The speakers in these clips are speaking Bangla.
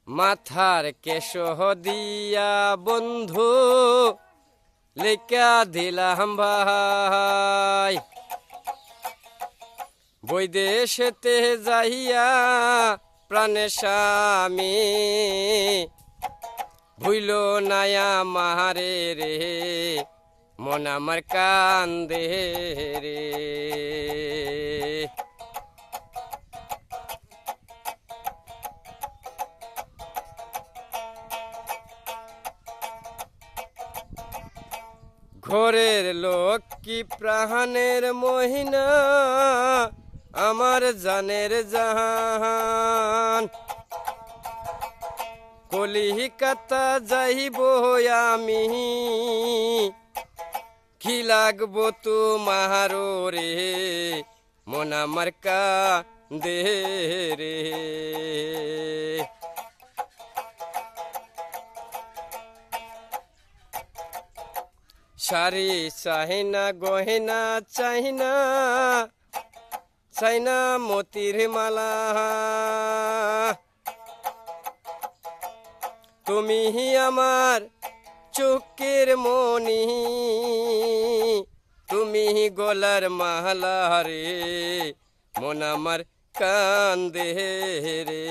মাথার কেশ দিয়া বন্ধু লেখা দিলাম ভাই, বৈদেশেতে যাইয়া প্রাণে স্বামী ভুইল নায়া মারে রে, মন আমার কান্দে রে। ঘরের লোক কি প্রাণের মহিনা, আমার জানের জাহান, কলিকাতা যাইব আমি, কি লাগবো তোমার রে, মন আমার কান্দে রে। শাড়ি চাহিনা গহেনা চাহিনা, চাইনা মতির মালা, তুমি আমার চোখের মনি, তুমি গলার মালা রে, মন আমার কান্দে রে।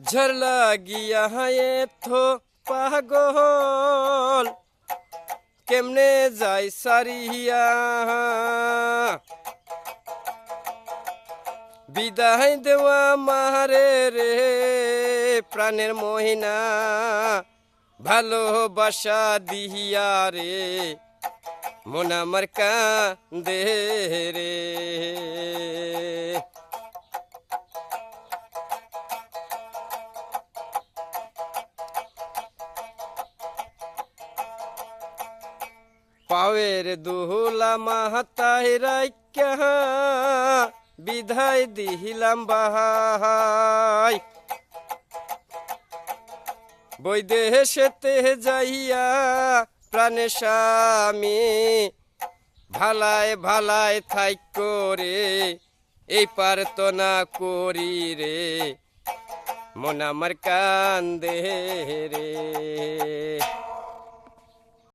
ঝড় লাগিয়া থো পাগল, কেমনে যাই সারিয়া, বিদায় দেওয়া মারে রে, প্রাণের মহিনা ভালোবাসা দিহিয়া রে, মন আমার কান্দে রে। পাওয়ের দুহুলা মাহাতায় রাইকা বিধায় দিহিলাম বাহাই, বৈদেশেতে যাইয়া প্রাণে স্বামী ভালায় ভালায় থাইক রে, এই পারতো না করি রে, মন আমার কান্দে রে।